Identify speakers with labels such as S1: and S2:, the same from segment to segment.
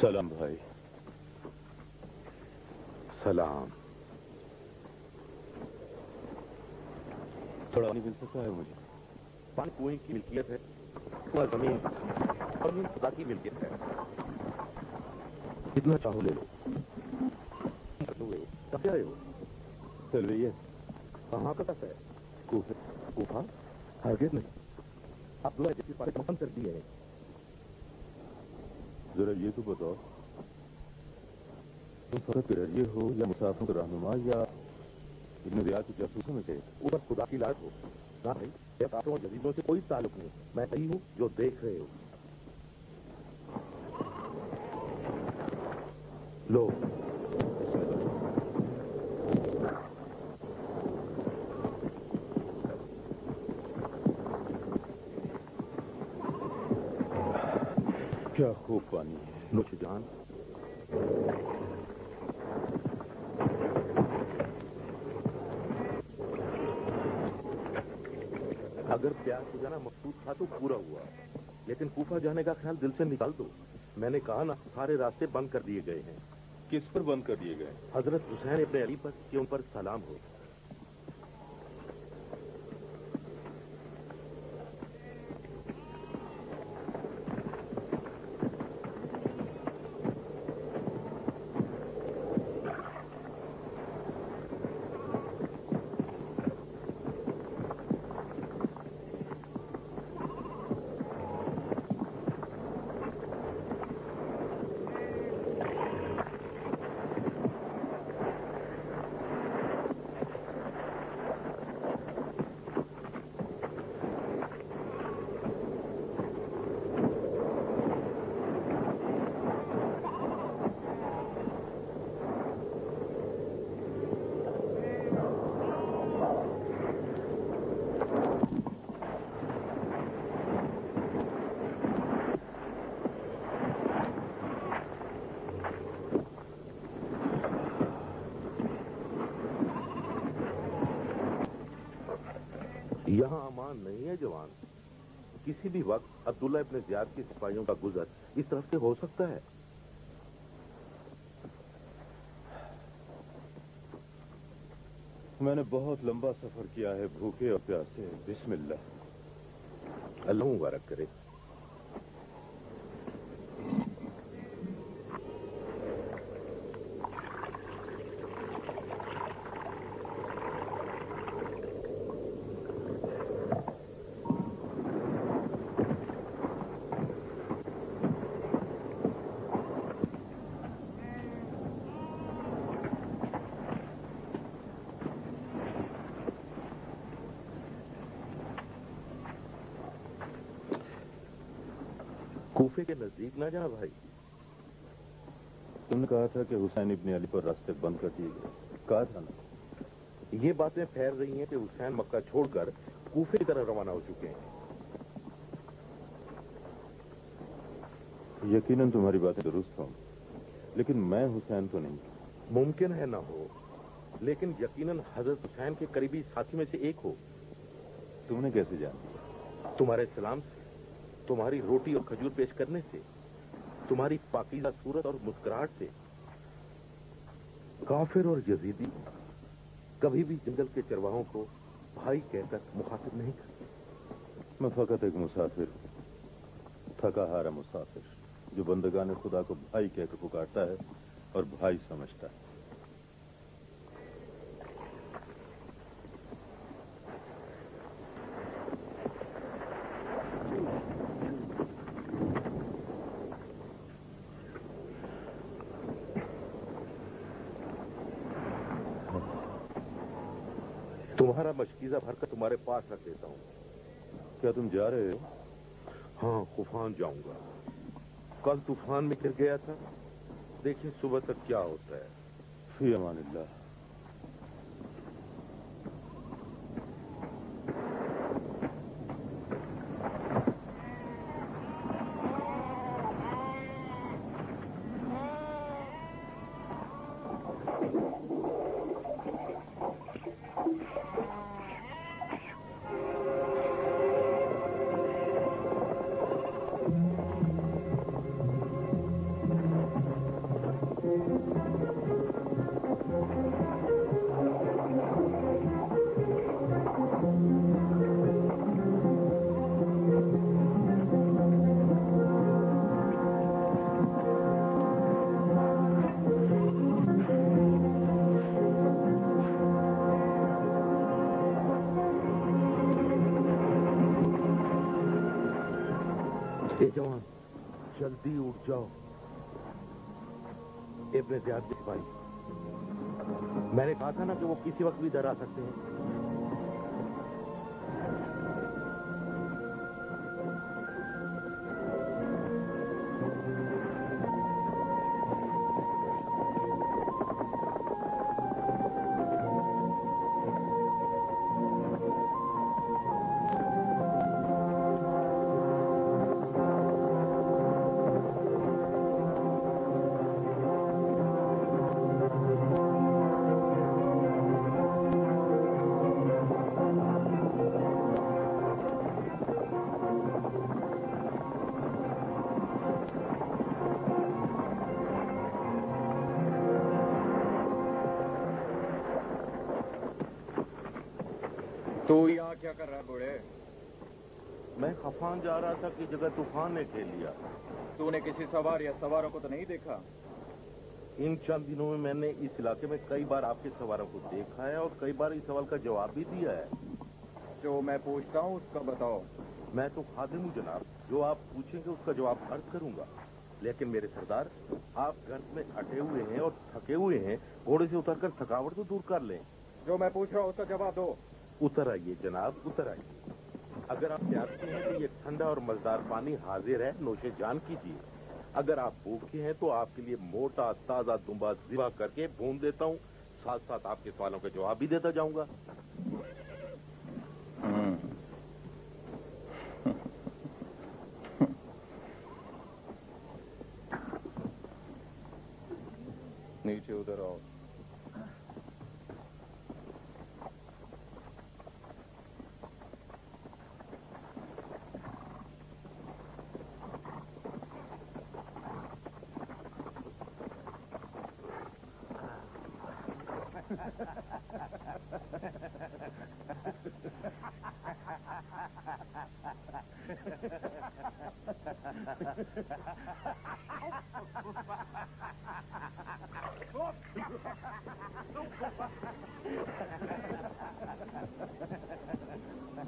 S1: सलाम भाई।
S2: सलाम।
S1: थोड़ा पानी मिल सकता है मुझे?
S2: पानी कुएं की मिल्कियत है और जमीन खुदा की मिल्कियत है। कितना चाहो ले लो। कब आए हो?
S1: तलवियत।
S2: कहाँ का है?
S1: कूफा?
S2: हरगिज़ नहीं। आप दुआ जैसी पारे मुकम्मल कर दिए हैं।
S1: जरा ये तो बताओ, तुम फकत रजिए हो या मुसाफिर का रहनुमा या इब्न ज़ियाद के जासूसों में से?
S2: ऊपर खुदा की लाट हो ना भाई। काफिरों और जजीरों से कोई ताल्लुक नहीं। मैं सही हूँ जो देख रहे हो। लो।
S1: क्या खूब पानी है।
S2: नौशजान, अगर प्यास हो जाना मकसूद था तो पूरा हुआ, लेकिन कूफा जाने का ख्याल दिल से निकाल दो। मैंने कहा ना, सारे रास्ते बंद कर दिए गए हैं।
S1: किस पर बंद कर दिए गए?
S2: हजरत हुसैन इब्ने अली पर, कि उन पर सलाम हो। यहाँ अमान नहीं है जवान। किसी भी वक्त अब्दुल्ला इब्ने ज़ियाद के सिपाहियों का गुजर इस तरफ से हो सकता है।
S1: मैंने बहुत लंबा सफर किया है भूखे और प्यासे। बिस्मिल्लाह।
S2: अल्लाह मुबारक करे। कूफे के नजदीक ना जाना भाई।
S1: तुमने कहा था कि हुसैन इब्ने अली पर रास्ते बंद कर दिए गए। कहा था ना?
S2: ये बातें फैल रही हैं कि हुसैन मक्का छोड़कर कूफे की तरफ रवाना हो चुके हैं।
S1: यकीनन तुम्हारी बातें दुरुस्त हों, लेकिन मैं हुसैन तो नहीं।
S2: मुमकिन है ना हो, लेकिन यकीनन हजरत हुसैन के करीबी साथी में से एक हो।
S1: तुमने कैसे जाना?
S2: तुम्हारे सलाम से, तुम्हारी रोटी और खजूर पेश करने से, तुम्हारी पाकीज़ा सूरत और मुस्कुराहट से। काफिर और यजीदी कभी भी जंगल के चरवाहों को भाई कहकर मुखातिब नहीं करते।
S1: मैं फकत एक मुसाफिर, थका हारा मुसाफिर, जो बंदगाने खुदा को भाई कहकर पुकारता है और भाई समझता है।
S2: तुम्हारा मशकीजा भरकर तुम्हारे पास रख देता हूँ।
S1: क्या तुम जा रहे हो?
S2: हाँ, तूफान जाऊंगा। कल तूफान में गिर गया था, देखिए सुबह तक क्या होता है।
S1: फी अमानिल्लाह।
S2: जवान, जल्दी उठ जाओ। इब्ने ज़ियाद के सिपाही, मैंने कहा था ना कि वो किसी वक्त भी इधर आ सकते हैं।
S3: तू यहाँ क्या कर रहा है बूढ़े?
S2: मैं खफान जा रहा था कि जगह तूफान ने खेल लिया।
S3: तूने किसी सवार या सवारों को तो नहीं देखा?
S2: इन चंद दिनों में मैंने इस इलाके में कई बार आपके सवारों को देखा है और कई बार इस सवाल का जवाब भी दिया है।
S3: जो मैं पूछता हूँ उसका बताओ।
S2: मैं तो खादिम हूँ जनाब, जो आप पूछेंगे उसका जवाब अर्ज करूंगा। लेकिन मेरे सरदार, आप गर्द में अटे हुए हैं और थके हुए हैं, घोड़े से उतरकर थकावट तो दूर कर लें।
S3: जो मैं पूछ रहा हूँ उसका जवाब दो।
S2: उतर आइए जनाब, उतर आइए। अगर आप प्यासे हैं तो ये ठंडा और मजेदार पानी हाजिर है, नोशे जान कीजिए। अगर आप भूखे हैं तो आपके लिए मोटा ताजा दुम्बा ज़िबा करके भून देता हूँ, साथ साथ आपके सवालों के जवाब भी देता जाऊंगा।
S3: नीचे उधर आओ।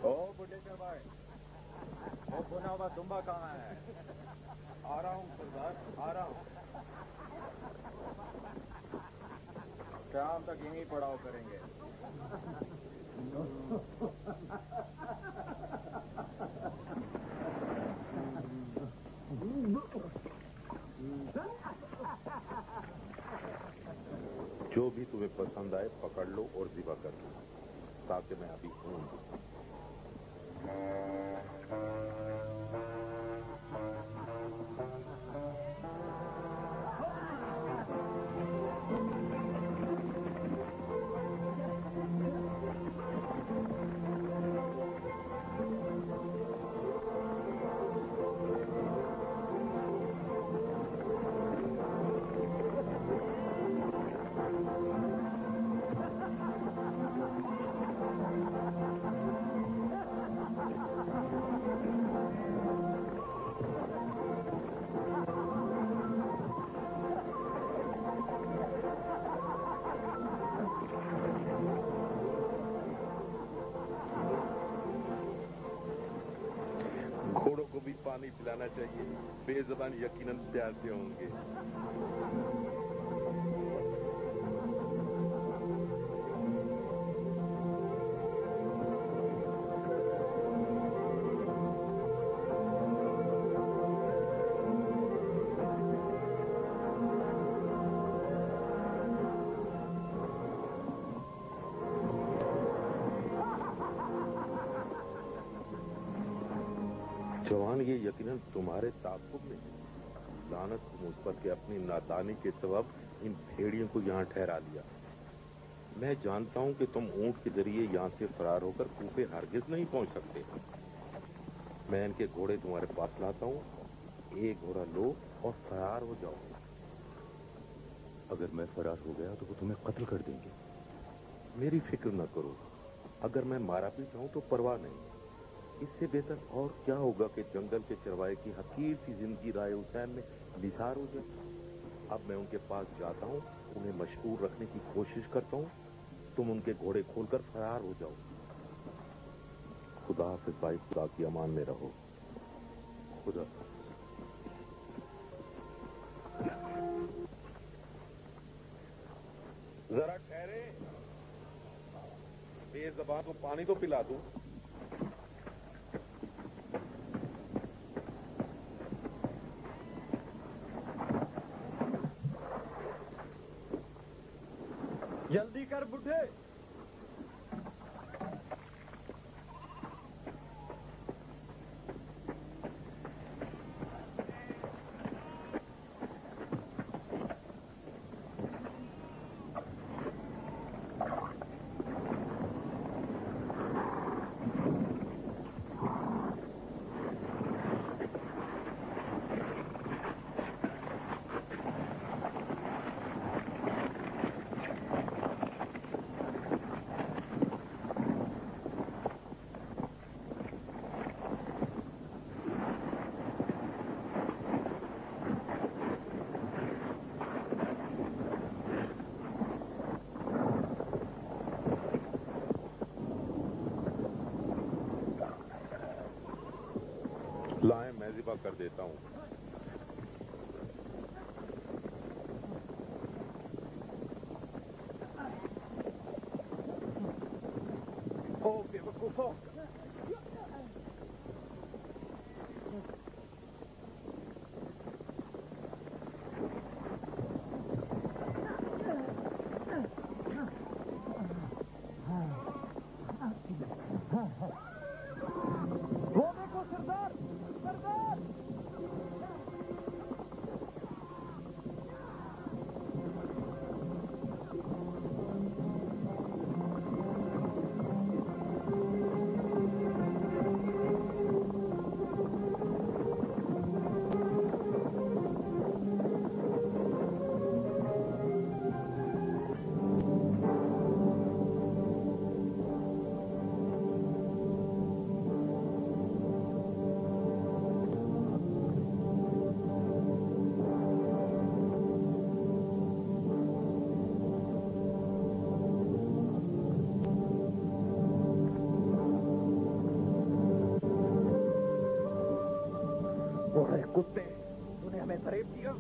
S3: ओ बुढ़ेश्वर भाई, वो भुना हुआ दुम्बा कहाँ है? आ रहा हूँ सरदार, आ रहा हूँ। शाम तक यहीं पड़ाव करेंगे।
S2: जो भी तुम्हें पसंद आए पकड़ लो और ज़िबा कर लो, ताकि मैं अभी हूँ। घोड़ों को भी पानी पिलाना चाहिए, बेज़बान यकीनन प्यार से होंगे। जवान, ये यकीनन तुम्हारे ताक़ुब में है। लानत को मुझ के अपनी नादानी के सबब इन भेड़ियों को यहाँ ठहरा लिया। मैं जानता हूँ कि तुम ऊंट के जरिए यहाँ से फरार होकर कूफे हरगिज नहीं पहुँच सकते। मैं इनके घोड़े तुम्हारे पास लाता हूँ, एक घोड़ा लो और फरार हो जाओ।
S1: अगर मैं फरार हो गया तो वो तुम्हें कत्ल कर देंगे।
S2: मेरी फिक्र न करो, अगर मैं मारा भी जाऊं तो परवाह नहीं। इससे बेहतर और क्या होगा कि जंगल के चरवाहे की हकीर सी जिंदगी राय हुसैन में निसार हो जाए। अब मैं उनके पास जाता हूं, उन्हें मशहूर रखने की कोशिश करता हूं, तुम उनके घोड़े खोलकर फरार हो जाओ। खुदा हाफिज भाई, खुदा की अमान में रहो।
S1: खुदा।
S2: जरा ठहरे, बेज़बान को पानी तो पिला दूं।
S3: जल्दी कर बुढ़े।
S2: लाएं, मैं ज़िबा कर देता हूं।
S3: ओ बेवकूफो, वो देखो सरदार, सरदार। बुरे कुत्ते, तूने हमें फरेब दिया।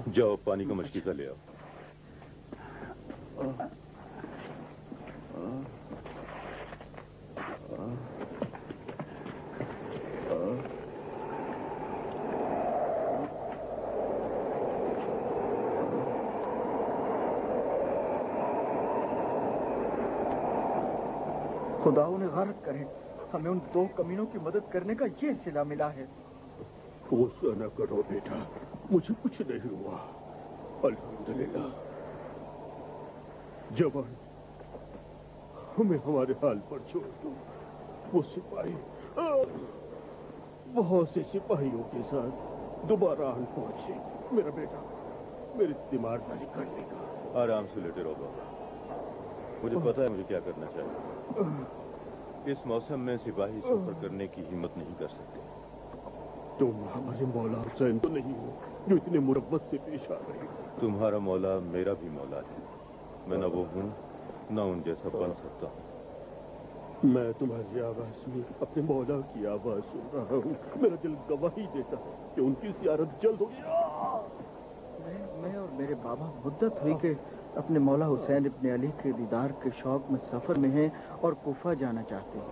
S1: जाओ पानी का मशकीज़ा ले आओ।
S4: खुदा उन्हें गर्क करे, हमें उन दो कमीनों की मदद करने का ये सिला मिला है।
S5: गुस्सा न करो बेटा, मुझे कुछ नहीं हुआ, अल्हम्दुलिल्लाह। जवान, हमें हमारे हाल पर छोड़ दो। वो सिपाही बहुत से सिपाहियों के साथ दोबारा आन पहुंचे। मेरा बेटा मेरी तीमारदारी कर लेगा।
S1: आराम से लेटे रहो बाबा, मुझे पता है मुझे क्या करना चाहिए। इस मौसम में सिपाही सफर करने की हिम्मत नहीं कर सकते।
S5: तुम हमारे मौला हुसैन तो नहीं हो जो इतने मुरब्बत से पेश आ रहे हो।
S1: तुम्हारा मौला मेरा भी मौला है, मैं न वो हूँ न उन जैसा बन सकता हूँ।
S5: मैं तुम्हारी आवाज में अपने मौला की आवाज सुन रहा हूँ। मेरा दिल गवाही देता है कि उनकी ज़ियारत जल्द होगी।
S4: मैं और मेरे बाबा मुद्दत हुई कि अपने मौला हुसैन इब्ने अली के दीदार के शौक में सफर में हैं और कुफा जाना चाहते हैं।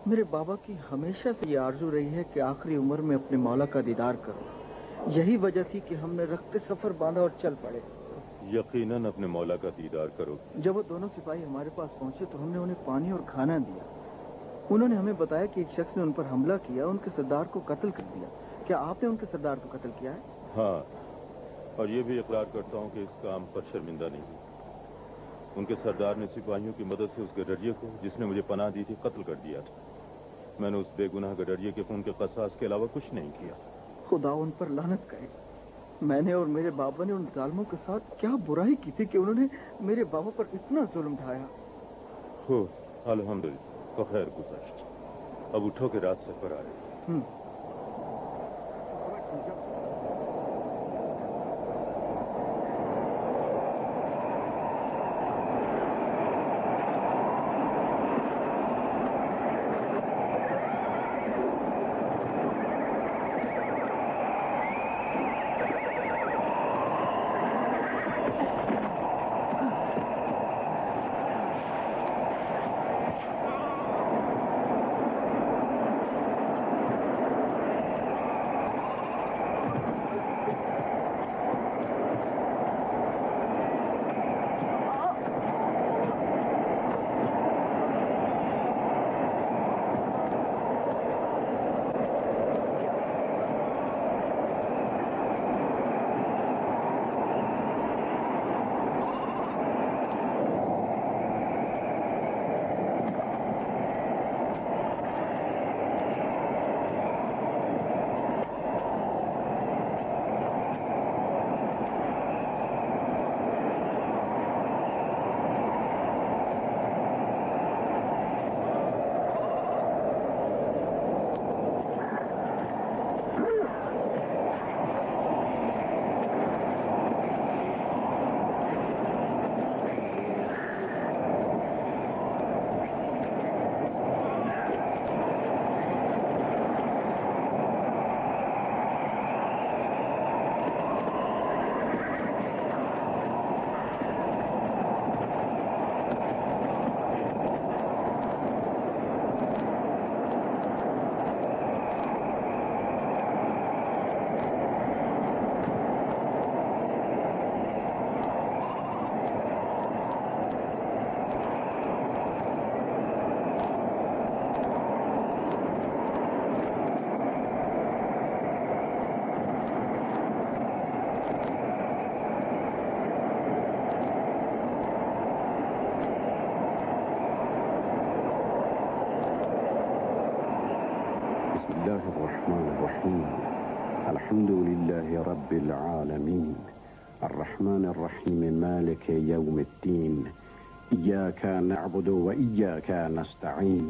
S4: मेरे बाबा की हमेशा से ये आरजू रही है कि आखिरी उम्र में अपने मौला का दीदार करो। यही वजह थी कि हमने रखते सफर बांधा और चल पड़े।
S1: यकीनन अपने मौला का दीदार करो।
S4: जब वो दोनों सिपाही हमारे पास पहुंचे तो हमने उन्हें पानी और खाना दिया। उन्होंने हमें बताया कि एक शख्स ने उन पर हमला किया, उनके सरदार को कत्ल कर दिया। क्या आपने उनके सरदार को कत्ल किया है?
S1: हाँ, और ये भी इकरार करता हूँ कि इस काम पर शर्मिंदा नहीं हूँ। उनके सरदार ने सिपाहियों की मदद से उस गडरिये को, जिसने मुझे पनाह दी थी, कत्ल कर दिया था। मैंने उस बेगुनाह गडरिये के खून के कसास के अलावा कुछ नहीं किया।
S4: खुदा उन पर लानत करे। मैंने और मेरे बाबा ने उन जालिमों के साथ क्या बुराई की थी कि उन्होंने मेरे बाबा पर इतना जुल्म ढाया।
S1: हो अल्हम्दुलिल्लाह, तो खैर गुज़श्त। अब उठो के रात सफर आ रहे।
S6: الحمد لله رب العالمين الرحمن الرحيم مالك يوم الدين إياك نعبد وإياك نستعين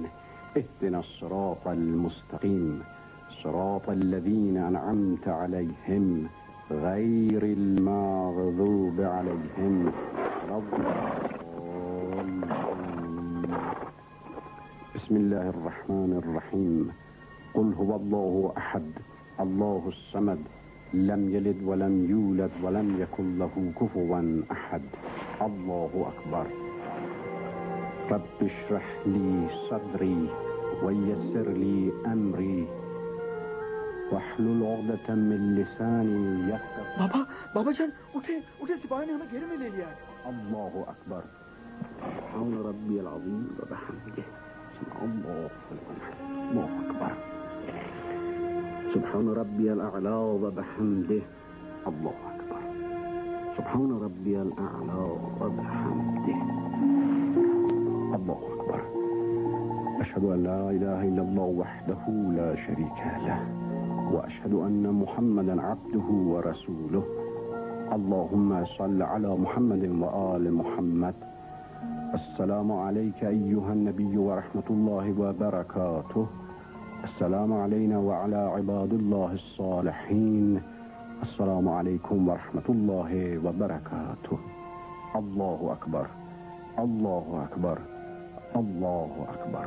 S6: اهدنا الصراط المستقيم صراط الذين أنعمت عليهم غير المغضوب عليهم بسم الله الرحمن الرحيم قل هو الله أحد الله الصمد لم يلد ولم يولد ولم يكن له كفوا أحد الله أكبر رب اشرح لي صدري ويسر لي أمري واحلل عقدة من لساني يفقهوا
S4: बाबा जान उठे उठे, सिपाही ने हमें घेरे में ले लिया है।
S6: الله أكبر سبحان ربي العظيم وبحمده الله أكبر سبحان ربي الأعلى وبحمده الله أكبر سبحان ربي الأعلى وبحمده الله أكبر أشهد أن لا إله إلا الله وحده لا شريك له وأشهد أن محمدا عبده ورسوله اللهم صل على محمد وآل محمد السلام عليك أيها النبي ورحمة الله وبركاته السلام علينا وعلى عباد الله الصالحين السلام عليكم ورحمة الله وبركاته الله أكبر الله أكبر الله أكبر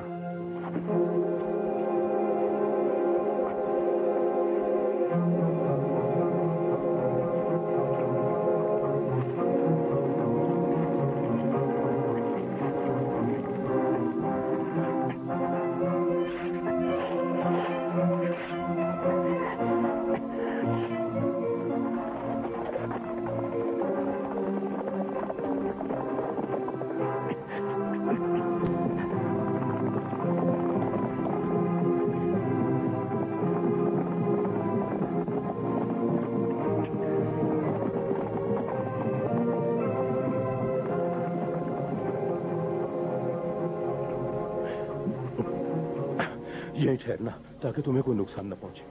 S5: यहीं ठहरना ताकि तुम्हें कोई नुकसान न पहुंचे।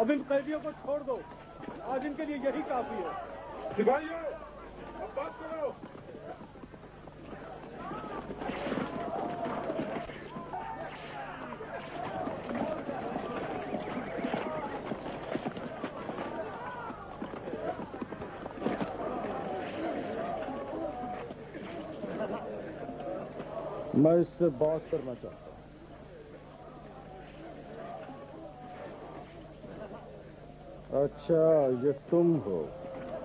S5: अब इन कैदियों को छोड़ दो, आज इनके लिए यही काफी है।
S3: सिपाहियों, अब बात करो।
S5: मैं इससे बात करना चाहता हूं। अच्छा, ये तुम हो।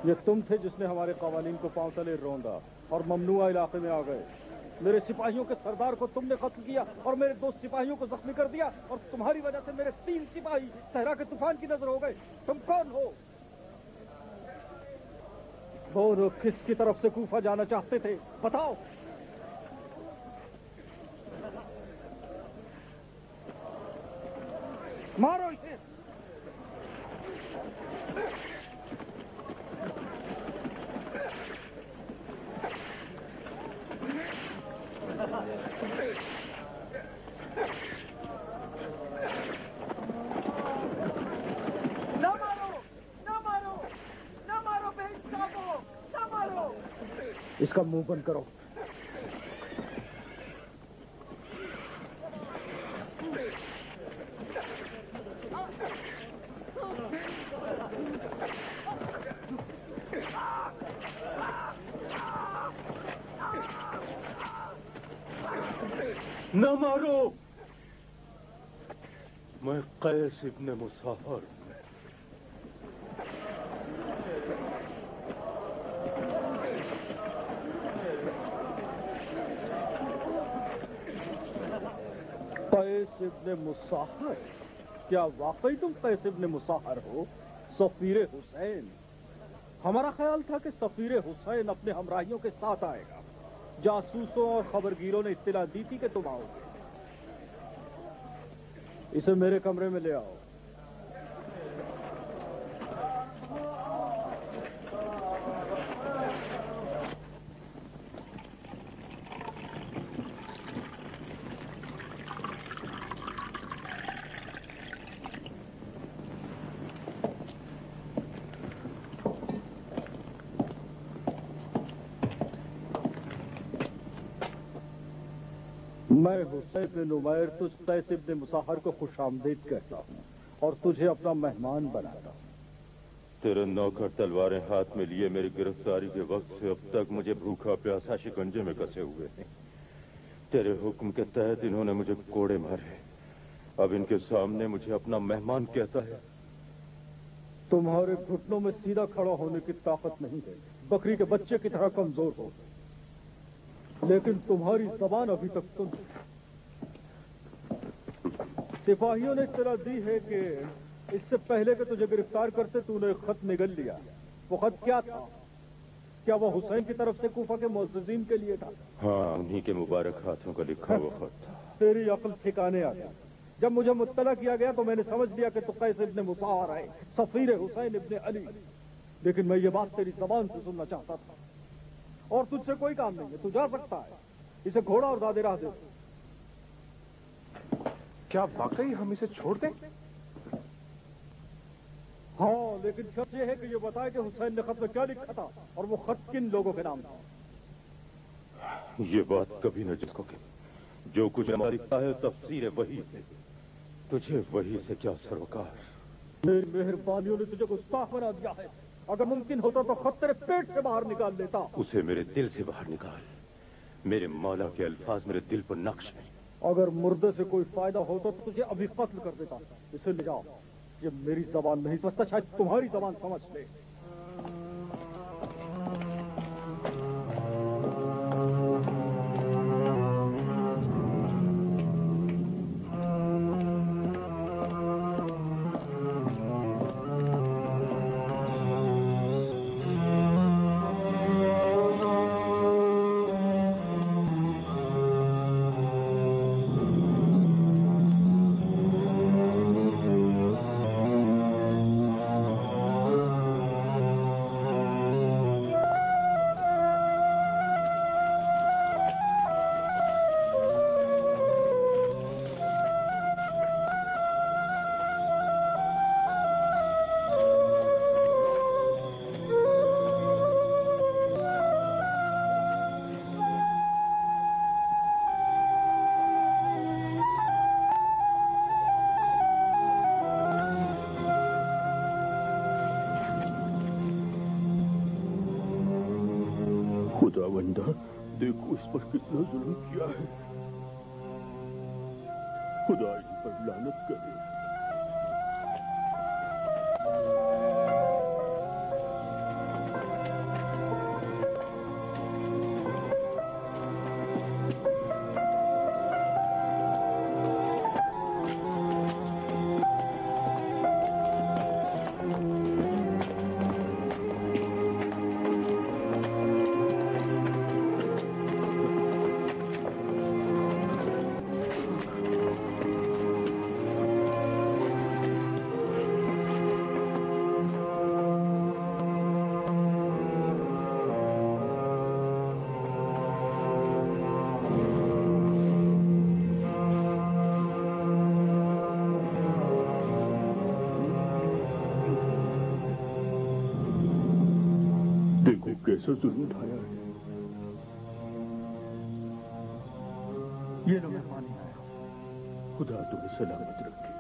S5: ये तुम थे जिसने हमारे कवानीन को पांव तले रौंदा और ममनुआ इलाके में आ गए। मेरे सिपाहियों के सरदार को तुमने कत्ल किया और मेरे 2 सिपाहियों को जख्मी कर दिया और तुम्हारी वजह से मेरे 3 सिपाही सहरा के तूफान की नजर हो गए। तुम कौन हो? बोलो, किसकी तरफ से कूफा जाना चाहते थे? बताओ। मारो इसे। इसका मुंह बंद करो।
S1: न मारो। मैं कैस इब्ने मुसाफर।
S5: कैस इब्ने मुसाहर? क्या वाकई तुम कैस इब्ने मुसाहर हो, सफीर हुसैन? हमारा ख्याल था कि सफीर हुसैन अपने हमराहियों के साथ आएगा। जासूसों और खबरगीरों ने इत्तला दी थी कि तुम आओगे। इसे मेरे कमरे में ले आओ। मैं हुसैन बिन उमैर तुझ कैस इब्ने मुसाहर को खुशामदीद कहता हूँ और तुझे अपना मेहमान बनाता हूँ।
S1: तेरे नौकर तलवारें हाथ में लिए मेरी गिरफ्तारी के वक्त से अब तक मुझे भूखा प्यासा शिकंजे में कसे हुए हैं। तेरे हुक्म के तहत इन्होंने मुझे कोड़े मारे। अब इनके सामने मुझे अपना मेहमान कहता है।
S5: तुम्हारे घुटनों में सीधा खड़ा होने की ताकत नहीं है, बकरी के बच्चे की तरह कमजोर हो, लेकिन तुम्हारी जबान अभी तक सुन। सिपाहियों ने इत्तला दी है कि इससे पहले कि तुझे गिरफ्तार करते तूने एक खत निगल लिया। वो खत क्या था? क्या वो हुसैन की तरफ से कूफा के मुअज्जिजीन के लिए था?
S1: हाँ, उन्हीं के मुबारक हाथों का लिखा वो खत था।
S5: तेरी अक्ल ठिकाने आ गई। जब मुझे मुत्तला किया गया तो मैंने समझ लिया कि तू कैस इब्ने मुसाहर है, सफीर हुसैन इब्ने अली। लेकिन मैं ये बात तेरी जबान से सुनना चाहता था, और तुझसे कोई काम नहीं है। तू जा सकता है। इसे घोड़ा और दादे राह दे।
S3: क्या वाकई हम इसे छोड़ दें?
S5: हाँ, लेकिन शर्त यह है कि ये बताए कि हुसैन ने खत में क्या लिखा था और वो खत किन लोगों के नाम था।
S1: ये बात कभी न जिसकोगे। जो कुछ हमारा लिखा है तफसीर वही है। तुझे वही से क्या सरोकार।
S5: मेरी मेहरबानियों ने तुझे गुस्ताख बना दिया है। अगर मुमकिन होता तो खत तेरे पेट से बाहर निकाल लेता।
S1: उसे मेरे दिल से बाहर निकाल। मेरे मौला के अल्फाज मेरे दिल पर नक्श है।
S5: अगर मुर्दे से कोई फायदा होता तो तुझे अभी कत्ल कर देता। इसे ले जाओ। ये मेरी जबान नहीं समझता, शायद तुम्हारी जबान समझ ले।
S6: खुदावंदा, देखो इस पर कितना जुल्म किया है। खुदा इन पर लानत करे। देखो कैसा जुल्म उठाया है।
S5: ये लो मेहमानी आया।
S6: खुदा तुम्हें सलामत रखे।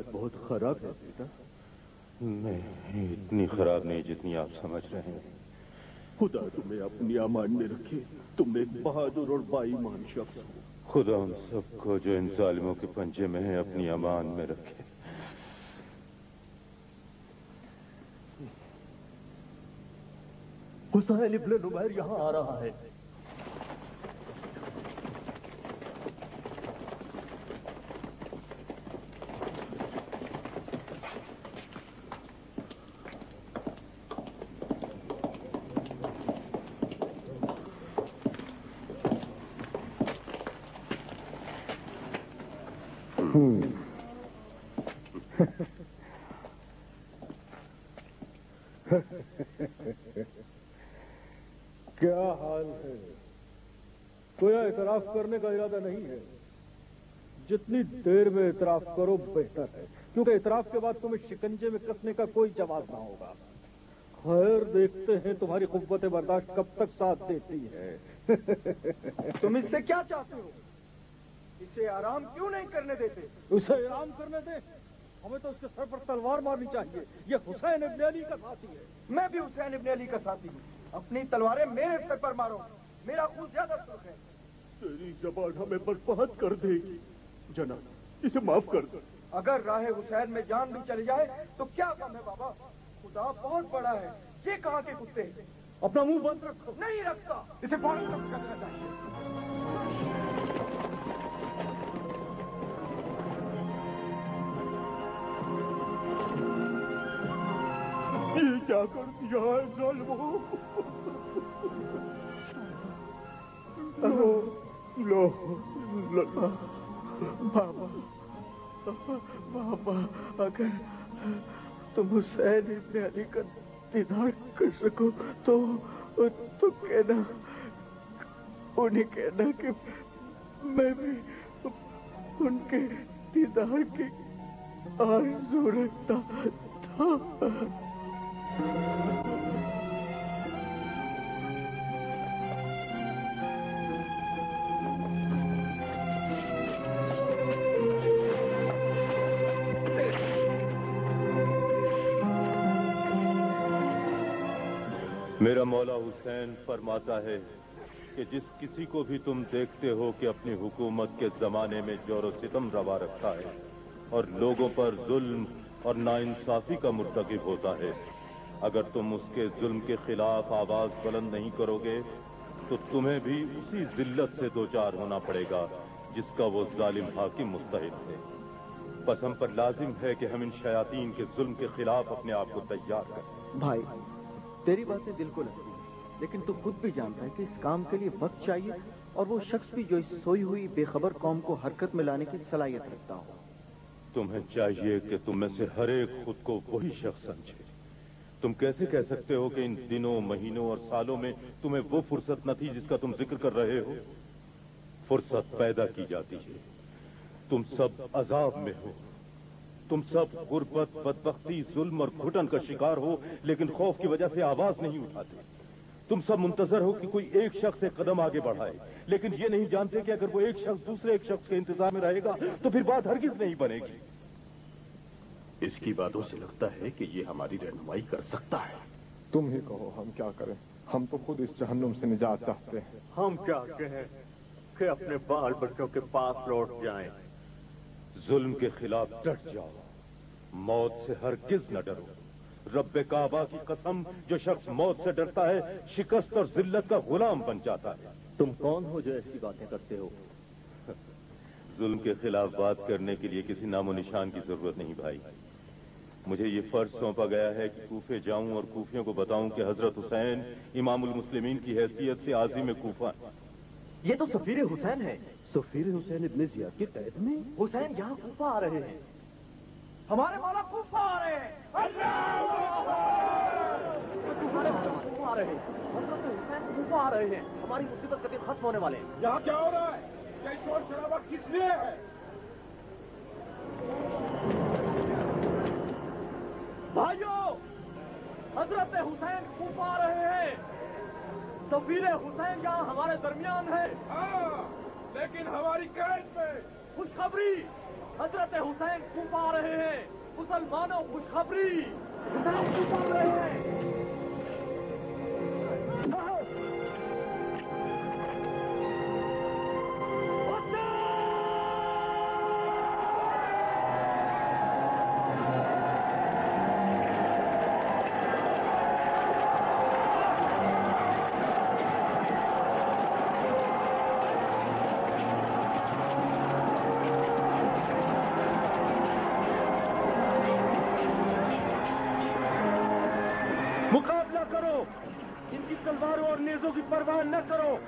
S6: हालत बहुत खराब है बेटा।
S1: नहीं, इतनी खराब नहीं जितनी आप समझ रहे हैं।
S6: खुदा तुम्हें अपनी अमान में रखे। तुम एक बहादुर और बाईमान शख्स हो।
S1: खुदा उन सबको जो इन जालिमों के पंजे में है अपनी अमान में रखे।
S6: हुसैन इब्न नुमैर यहाँ आ रहा है।
S5: क्या हाल है? कोई एतराफ करने का इरादा नहीं है। जितनी देर में एतराफ करो बेहतर है, क्योंकि एतराफ के बाद तुम्हें शिकंजे में कसने का कोई जवाब ना होगा। खैर, देखते हैं तुम्हारी कुव्वत बर्दाश्त कब तक साथ देती है।
S4: तुम इससे क्या चाहते हो? इसे आराम क्यों नहीं करने देते?
S5: उसे आराम करने दे। हमें तो उसके सर पर तलवार मारनी चाहिए। ये हुसैन इब्न अली का साथी है।
S4: मैं भी हुसैन इब्न अली का साथी हूँ। अपनी तलवारें मेरे सर पर मारो। मेरा खून ज्यादा सुर्ख है।
S6: तेरी जबान हमें बर्बाद कर देगी। जनाब, इसे माफ कर दो।
S4: अगर राह हुसैन में जान भी चली जाए तो क्या कम है बाबा? खुदा बहुत बड़ा है। ये कहाँ के कुत्ते हैं?
S5: अपना मुंह बंद रखो।
S4: नहीं रखता। इसे फौरन जब्त करना चाहिए।
S6: ये क्या कर दिया है जालिमों? लो,
S4: बाबा, बाबा, अगर तुम हुसैन इब्न अली का दीदार कर सको तो कहना, उन्हें कहना कि मैं भी उनके दीदार की आरज़ू रखता था।
S1: मेरा मौला हुसैन फरमाता है कि जिस किसी को भी तुम देखते हो कि अपनी हुकूमत के जमाने में जोर सितम रवा रखा है और लोगों पर जुल्म और नाइंसाफी का मुर्तकिब होता है, अगर तुम उसके जुल्म के खिलाफ आवाज बुलंद नहीं करोगे तो तुम्हें भी उसी जिल्लत से दो चार होना पड़ेगा जिसका वो जालिम हाकिम मुस्तहिक है। बस हम पर लाजिम है कि हम इन शयातीन के जुल्म के खिलाफ अपने आप को तैयार करें।
S4: भाई, तेरी बातें दिल को लगती हैं, लेकिन तू खुद भी जानता है कि इस काम के लिए वक्त चाहिए और वो शख्स भी जो इस सोई हुई बेखबर कौम को हरकत में लाने की सलाहियत रखता हो।
S1: तुम्हें चाहिए कि तुम में से हर एक खुद को वही शख्स समझे। तुम कैसे कह सकते हो कि इन दिनों, महीनों और सालों में तुम्हें वो फुर्सत न थी जिसका तुम जिक्र कर रहे हो? फुर्सत पैदा की जाती है। तुम सब अजाब में हो। तुम सब गुर्बत, बदबख्ती, जुल्म और घुटन का शिकार हो, लेकिन खौफ की वजह से आवाज नहीं उठाते। तुम सब मुंतजर हो कि कोई एक शख्स एक कदम आगे बढ़ाए, लेकिन ये नहीं जानते कि अगर वो एक शख्स दूसरे एक शख्स के इंतजार में रहेगा तो फिर बात हरगिज नहीं बनेगी।
S6: इसकी बातों से लगता है कि ये हमारी रहनुमाई कर सकता है।
S3: तुम ही कहो, हम क्या करें? हम तो खुद इस जहन्नुम से निजात चाहते हैं।
S7: हम क्या कहें कि अपने बाल बच्चों के पास लौट जाएं।
S1: जुल्म के खिलाफ डट जाओ, मौत से हरगिज न डरो। रब्बे काबा की कसम, जो शख्स मौत से डरता है शिकस्त और जिल्लत का गुलाम बन जाता है।
S7: तुम कौन हो जो ऐसी बातें करते हो?
S1: जुल्म के खिलाफ बात करने के लिए किसी नामो निशान की जरूरत नहीं भाई। मुझे ये फर्ज सौंपा गया है कि कूफे जाऊं और कूफियों को बताऊं कि हजरत हुसैन इमामुल मुस्लिमीन की हैसियत से आज़िम कूफा।
S7: ये तो सफीर हुसैन है। सफीर हुसैन इब्न जियाद की कैद में? हुसैन यहाँ कूफा आ रहे हैं।
S4: हमारे मौला कूफा आ रहे हैं।
S7: तुम्हारे कूफा आ रहे हैं। हजरत हुसैन कूफा आ रहे हैं। हमारी मुसीबत कभी खत्म होने वाले हैं।
S3: यहाँ क्या हो रहा है? ये शोर शराबा किस लिए है?
S7: भाइयों, हजरत हुसैन कूफा आ रहे हैं। सफीर हुसैन यहाँ हमारे दरमियान है।
S3: हाँ, लेकिन हमारी कैद में
S7: खुशखबरी, हजरत हुसैन कूफा आ रहे हैं। मुसलमानों खुशखबरी, हुसैन कूफा आ रहे हैं।
S5: मुकाबला करो, इनकी तलवारों और नेजों की परवाह न करो।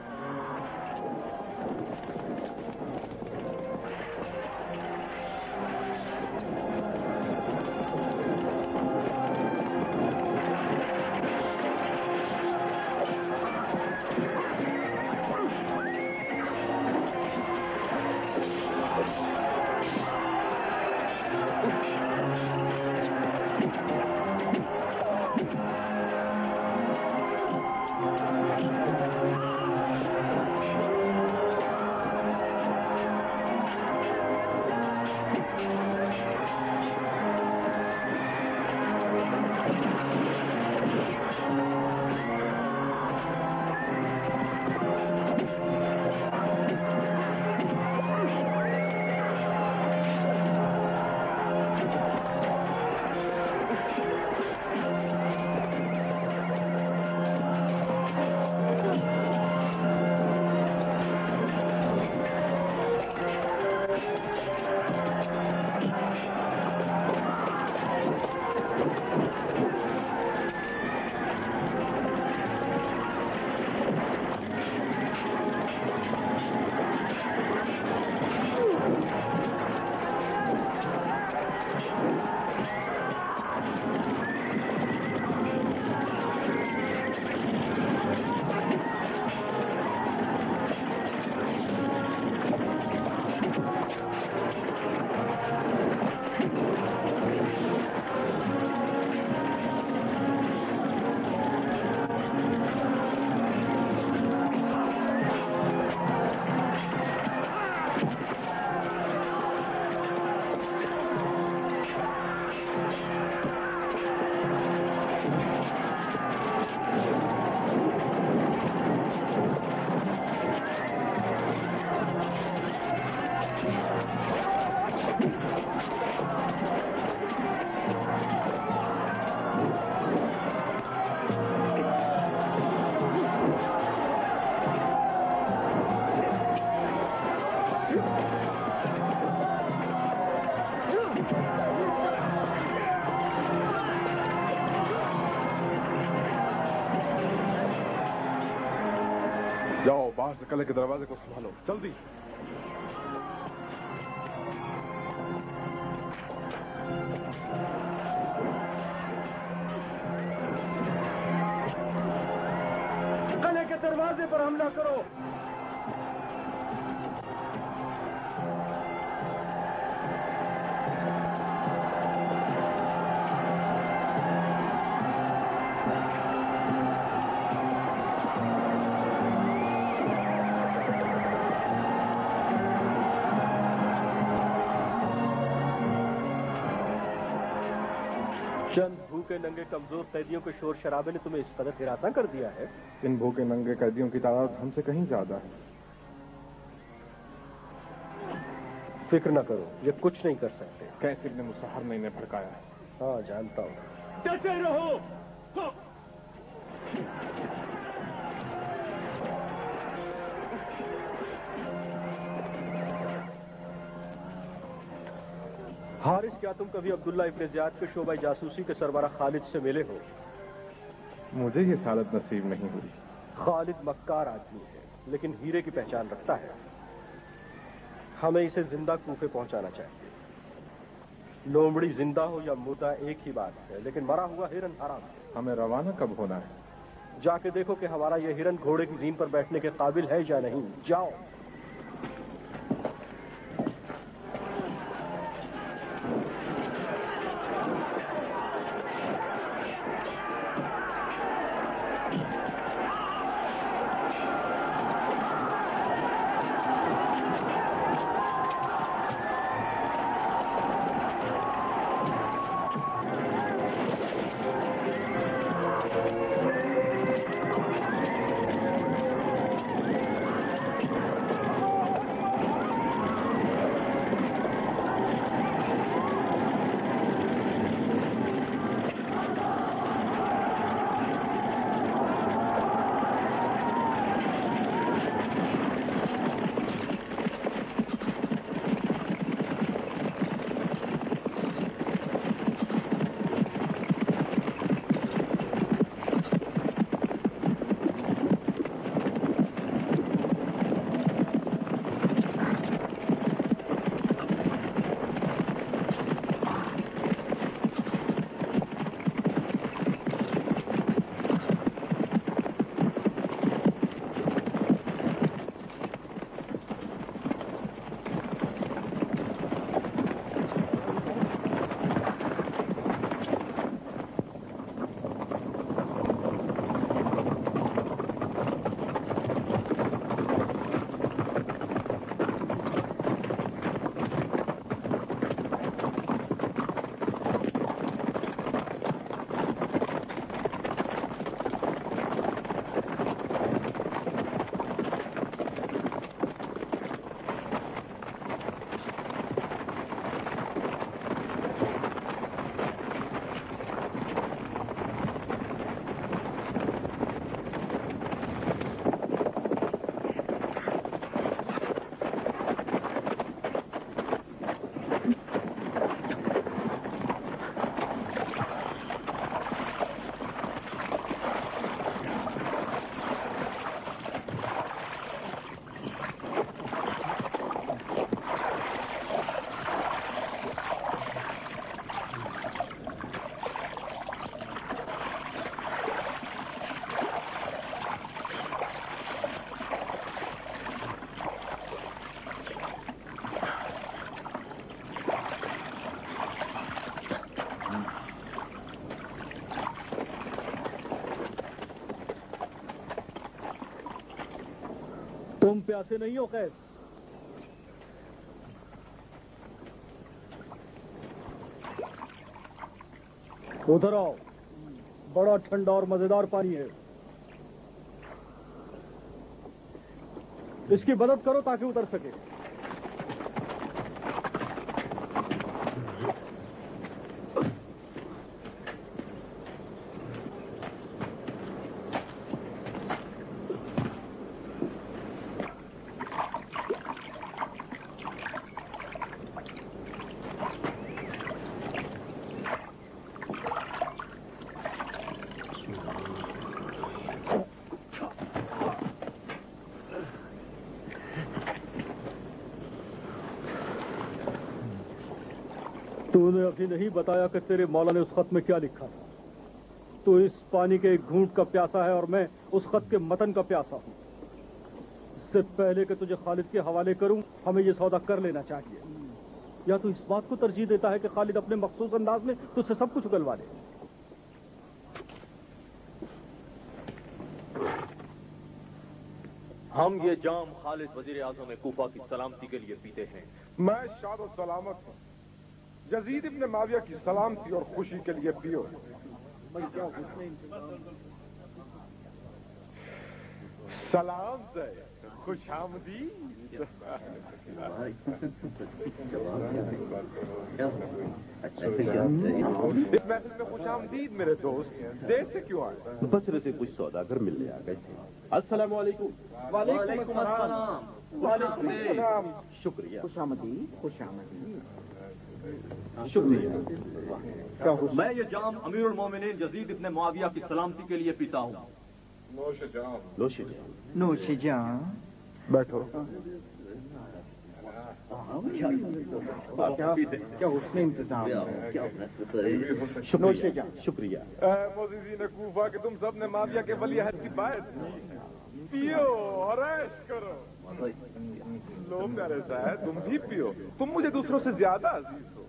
S3: जाओ, बाहर से किले के दरवाजे को संभालो, जल्दी।
S5: किले के दरवाजे पर हमला करो।
S7: चंद भूखे नंगे कमजोर कैदियों के शोर शराबे ने तुम्हें इस कदर हिरासा कर दिया है।
S3: इन भूखे नंगे कैदियों की तादाद हमसे कहीं ज्यादा है।
S7: फिक्र न करो, ये कुछ नहीं कर सकते।
S3: कैसिर ने मुझसे हर महीने भड़काया है।
S7: हाँ, जानता हूँ।
S5: डटे रहो।
S7: हारिस, क्या तुम कभी अब्दुल्ला इब्न ज़ियाद के शोबा जासूसी के सरबराह खालिद से मिले हो?
S3: मुझे ये सालत नसीब नहीं हुई।
S7: खालिद मक्कार आदमी है, लेकिन हीरे की पहचान रखता है। हमें इसे जिंदा कूफे पहुंचाना चाहिए। लोमड़ी जिंदा हो या मुर्दा एक ही बात है, लेकिन मरा हुआ हिरन हराम है।
S3: हमें रवाना कब होना है?
S7: जाके देखो कि हमारा यह हिरन घोड़े की जीन पर बैठने के काबिल है या नहीं। जाओ।
S5: तुम प्यासे नहीं हो कैस? उधर आओ, बड़ा ठंडा और मजेदार पानी है। इसकी मदद करो ताकि उतर सके। तूने अभी नहीं बताया कि तेरे मौला ने उस खत में क्या लिखा था। तू इस पानी के एक घूंट का प्यासा है और मैं उस खत के मतन का प्यासा हूं। इससे पहले कि तुझे खालिद के हवाले करूं, हमें यह सौदा कर लेना चाहिए। या तू इस बात को तरजीह देता है कि खालिद अपने मखसूस अंदाज में तुझसे सब कुछ उगलवा ले?
S8: हम ये जाम खालिद वजीर आजम कूफा की सलामती के लिए पीते हैं।
S3: मैं शाद और सलामत हूँ। यजीद इब्न माविया की सलामती और खुशी के लिए पियो। सलाम से खुशामदीद। इस महफिल में खुशामदीद मेरे दोस्त। देर से क्यों आए?
S6: बचरे से कुछ सौदागर मिलने आ गए थे। अस्सलाम वालेकुम।
S4: वालेकुम अस्सलाम।
S3: वालेकुम सलाम।
S6: शुक्रिया।
S4: खुशामदीद, खुशामदीद।
S6: शुक्रिया।
S8: मैं ये जाम अमीरुल मोमिनीन यजीद इब्न मुआविया की सलामती के लिए पीता हूँ।
S3: नोशे जाम।
S6: नोशे
S4: नोशे जाम।
S3: बैठो।
S4: क्या उसने इंतजाम है?
S6: शुक्रिया। शुक्रिया।
S3: मोज़ीज़ीन कूफा के तुम सब ने माविया के वलीअहद की बात की। पियो और ऐश करो। लो प्यारे साहब, तुम भी पियो। तुम मुझे दूसरों से ज्यादा अजीज हो।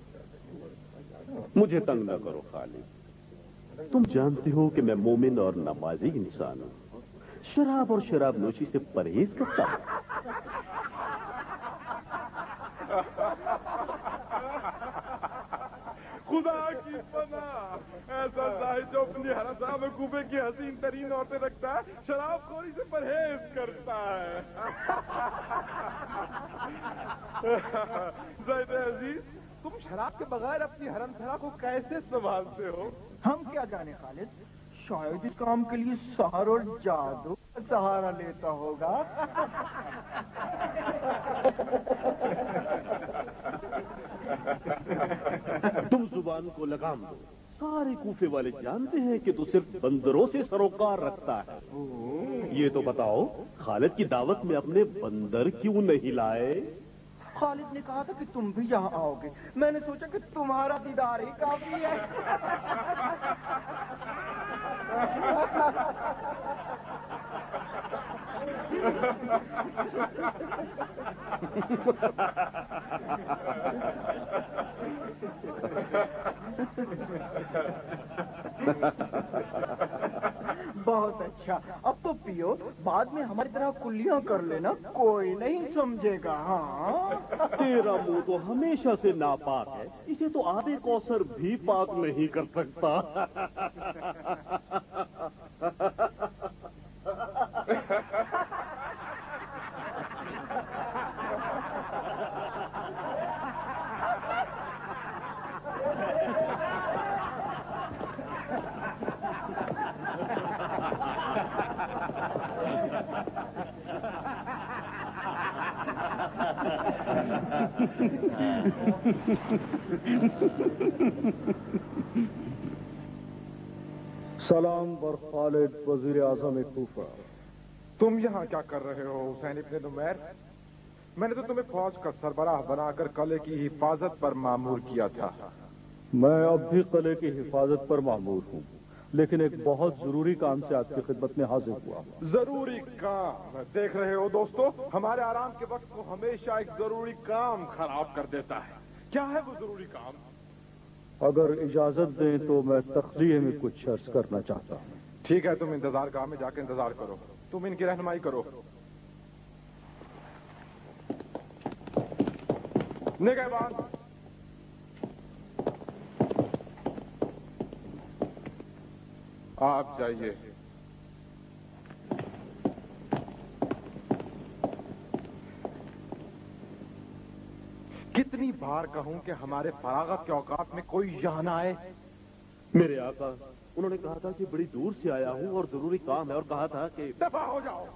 S6: मुझे तंग न करो खालिद। तुम जानते हो कि मैं मोमिन और नमाजी इंसान हूँ। शराब और शराब नोशी से परहेज करता हूँ।
S3: खुदा की पनाह, ऐसा जाहिद जो अपनी हरम में कूफे की हसीन तरीन औरतें रखता है, शराबखोरी से परहेज करता है। ज़ैद अजीज, तुम शराब के बगैर अपनी हरम सरा को कैसे संभालते हो?
S4: हम क्या जाने खालिद, शायद इस काम के लिए सहर और जादू का सहारा लेता होगा।
S6: तुम जुबान को लगाम दो। सारे कूफे वाले जानते हैं कि तू सिर्फ बंदरों से सरोकार रखता है। ये तो बताओ, खालिद की दावत में अपने बंदर क्यों नहीं लाए?
S4: खालिद ने कहा था कि तुम भी यहाँ आओगे। मैंने सोचा कि तुम्हारा दीदार ही काफी है। बहुत अच्छा, अब तो पियो, बाद में हमारी तरह कुल्लियां कर लेना, कोई नहीं समझेगा। हाँ,
S6: तेरा मुंह तो हमेशा से नापाक है, इसे तो आधे कौसर भी पाक नहीं कर सकता।
S5: सलाम बर खालिद वजीर आजम कूफा।
S3: तुम यहाँ क्या कर रहे हो हुसैन इब्न नुमैर? मैंने तो तुम्हें फौज का सरबराह बनाकर किले की हिफाजत पर मामूर किया था।
S5: मैं अब भी किले की हिफाजत पर मामूर हूँ, लेकिन एक बहुत जरूरी काम से आपकी खिदमत में हाजिर हुआ।
S3: जरूरी काम? देख रहे हो दोस्तों, हमारे आराम के वक्त को हमेशा एक जरूरी काम खराब कर देता है। क्या है वो जरूरी काम?
S5: अगर इजाजत दें तो मैं तखलीह में कुछ अर्ज करना चाहता हूँ।
S3: ठीक है, तुम इंतजार गाह में जाकर इंतजार करो। तुम इनकी रहनुमाई करो। निगहबान, आप जाइए। कितनी बार कहूं कि हमारे फरागत के औकात में कोई यहाँ ना आए।
S6: मेरे आका, उन्होंने कहा था कि बड़ी दूर से आया हूँ और जरूरी काम है, और कहा था कि
S3: दफा हो जाओ।